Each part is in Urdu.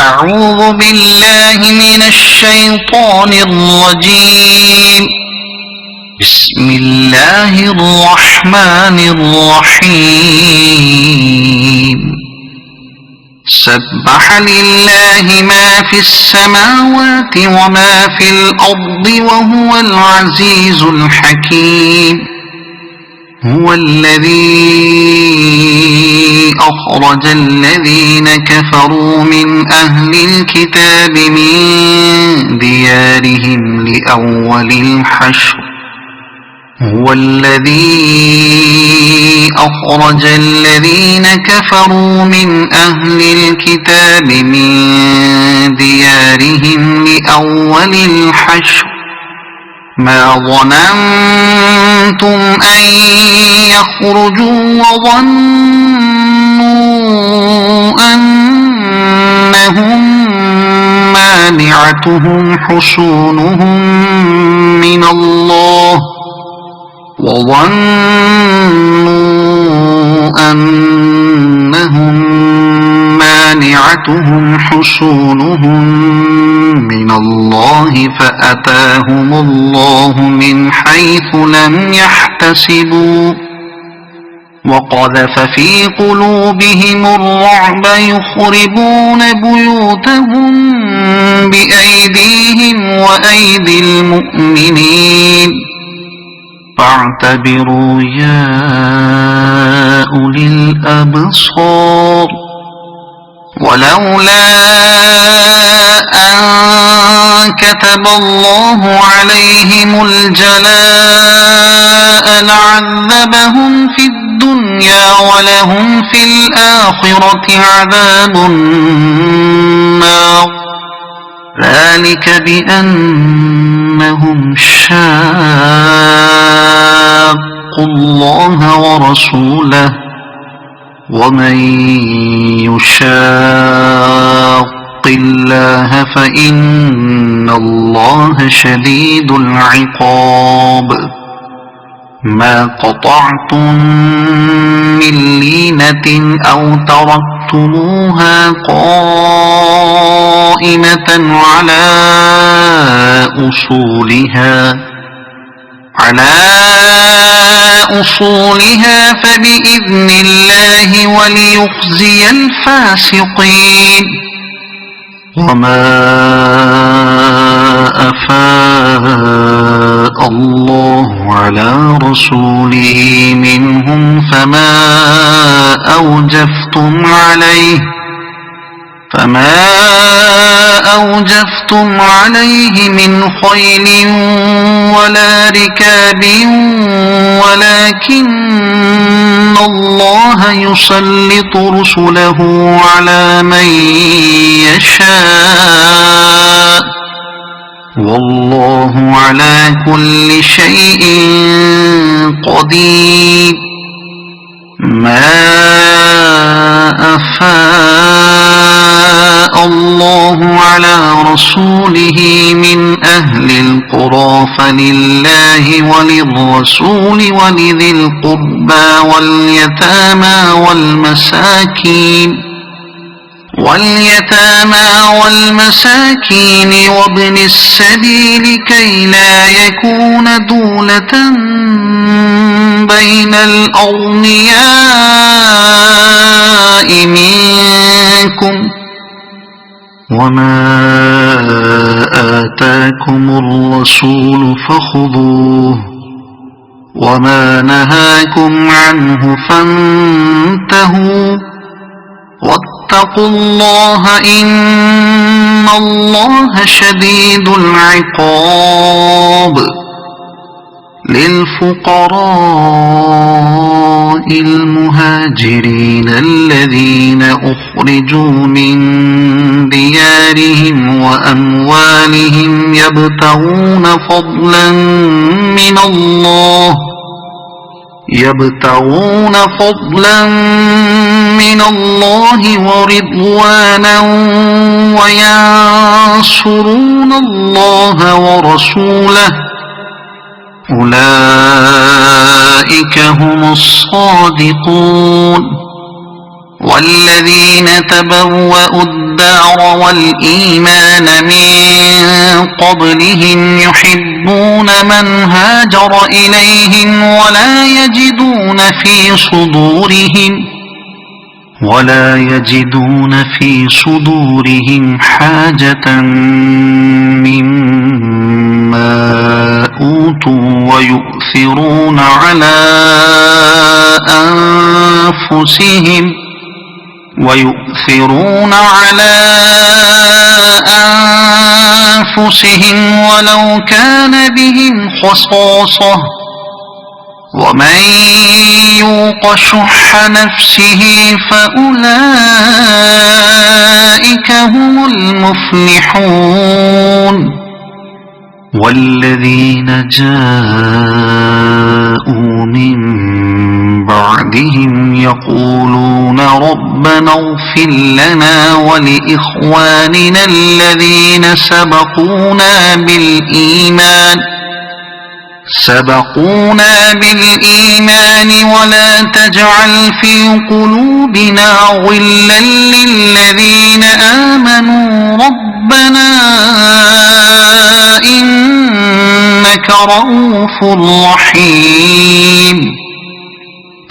أعوذ بالله من الشيطان الرجيم. بسم الله الرحمن الرحيم. سبح لله ما في السماوات وما في الأرض وهو العزيز الحكيم. هو الذي أخرج الذين كفروا من أهل الكتاب من ديارهم لأول الحشر. هو الذي أخرج الذين كفروا من أهل الكتاب من ديارهم لأول الحشر ما ظننتم أن يخرجوا وظنوا أنهم مانعتهم حصونهم من الله وظنوا أنهم مانعتهم حصونهم من الله فأتاهم الله من حيث لم يحتسبوا وقذف في قلوبهم الرعب يخربون بيوتهم بأيديهم وأيدي المؤمنين فاعتبروا يا أولي الأبصار. ولولا أن كتب الله عليهم الجلاء لعذبهم في الدنيا ولهم في الآخرة عذاب النار. ذلك بأنهم شاقوا الله ورسوله ومن يشاق الله فإن الله شديد العقاب. ما قطعتم من لينة أو تركتموها قائمة على أصولها فبإذن الله وليخزي الفاسقين. وما أفاء الله على رسوله منهم فما أوجفتم عليه من خيل ولا ركاب ولكن الله يسلط رسله على من يشاء والله على كل شيء قدير. ما أفاء الله على رسوله من أهل القرى فلله وللرسول ولذي القربى واليتامى والمساكين وابن السبيل كي لا يكون دولة بين الأغنياء منكم. وما آتاكم الرسول فخذوه وما نهاكم عنه فانتهوا واتقوا الله إن الله شديد العقاب. للفقراء المهاجرين الذين أخرجوا من ديارهم وأموالهم يبتغون فضلا من الله ورضوانا وينصرون الله ورسوله أولئك هم الصادقون. والذين تبوأوا الدار والإيمان من قبلهم يحبون من هاجر إليهم ولا يجدون في صدورهم حاجة مما أوتوا ويؤثرون على أنفسهم ولو كان بهم خصاصة ومن يوق شح نفسه فأولئك هم المفلحون والذين جاءوا من بعدهم يقولون ربنا اغفر لنا ولإخواننا الذين سبقونا بالإيمان ولا تجعل في قلوبنا غلا للذين آمنوا ربنا إنك رؤوف رحيم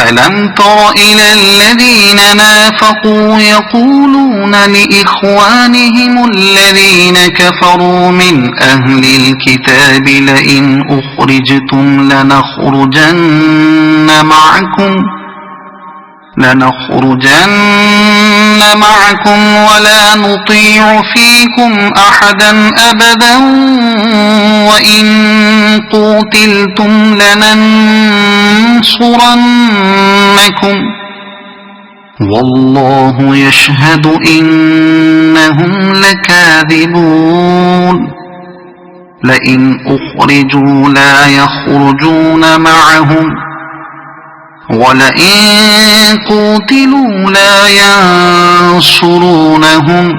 ألم تر إلى الذين نافقوا يقولون لإخوانهم الذين كفروا من أهل الكتاب لئن أخرجتم لنخرجن معكم ولا نطيع فيكم أحدا أبدا وإن قوتلتم لننصرنكم والله يشهد إنهم لكاذبون لئن أخرجوا لا يخرجون معهم ولئن قوتلوا لا ينصرونهم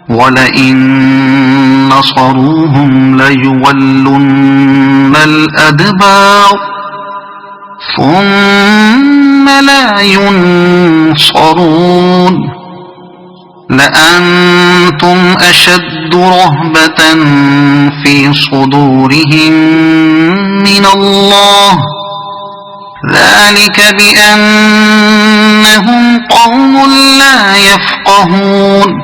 ولئن نصروهم ليولن الأدبار ثم لا ينصرون لأنتم أشد رهبة في صدورهم من الله ذلك بأنهم قوم لا يفقهون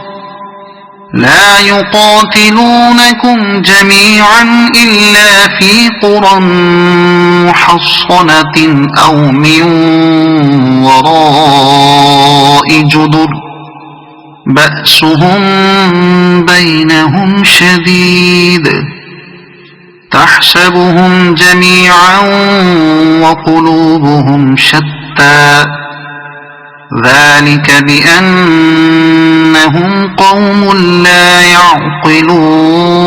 لا يقاتلونكم جميعا إلا في قرى محصنة أو من وراء جدر بأسهم بينهم شديد تحسبهم جميعا وقلوبهم شتى ذلك بأنهم قوم لا يعقلون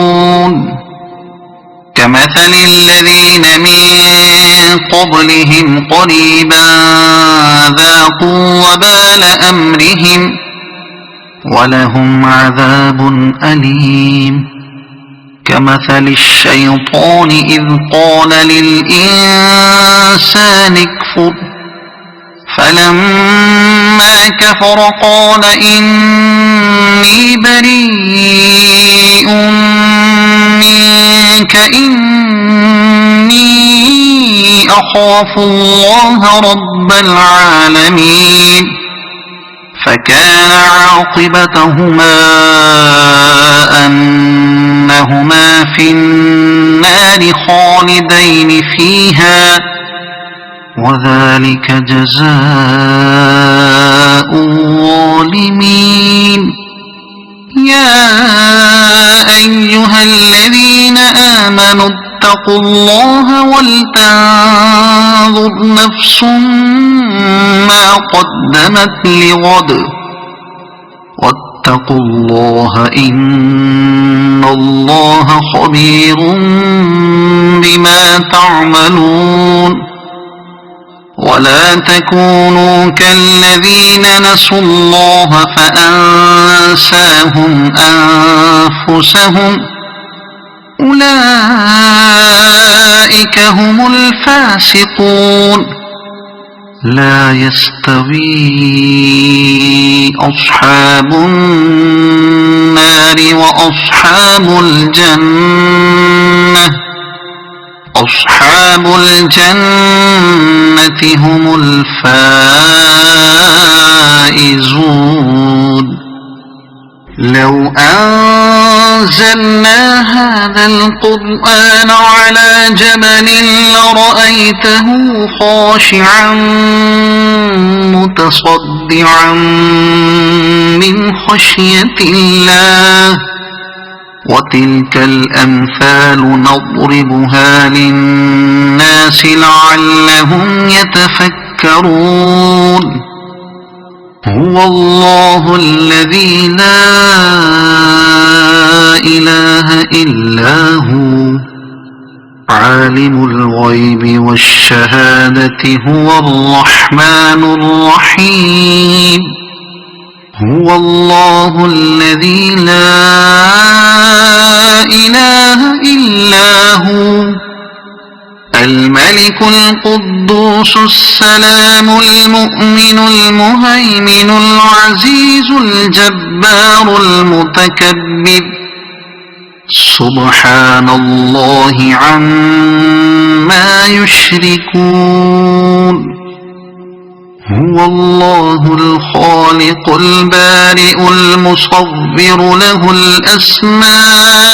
كمثل الذين من قبلهم قريبا ذاقوا وبال أمرهم ولهم عذاب أليم كمثل الشيطان إذ قال للإنسان اكفر فلما كفر قال إني بريء منك إني أخاف الله رب العالمين فكان عاقبتهما أنهما في النار خالدين فيها وذلك جزاء الظالمين يا أيها الذين آمنوا اتقوا الله ولتنظر نفس ما قدمت لغد واتقوا الله إن الله خبير بما تعملون ولا تكونوا كالذين نسوا الله فأنساهم أنفسهم أولئك هم الفاسقون لا يستوي أصحاب النار وأصحاب الجنة أصحاب الجنة هم الفائزون لو أنزلنا هذا القرآن على جبل لرأيته خاشعا متصدعا من خشية الله وتلك الأمثال نضربها للناس لعلهم يتفكرون هو الله الذي لا إله إلا هو عالم الغيب والشهادة هو الرحمن الرحيم هو الله الذي لا إله إلا هو الملك القدوس السلام المؤمن المهيمن العزيز الجبار المتكبر سبحان الله عما يشركون هو الله الخالق البارئ المصور له الأسماء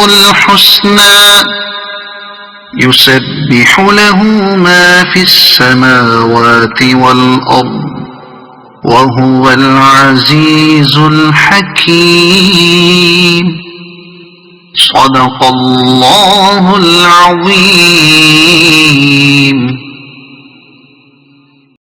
الحسنى يسبح له ما في السماوات والأرض وهو العزيز الحكيم صدق الله العظيم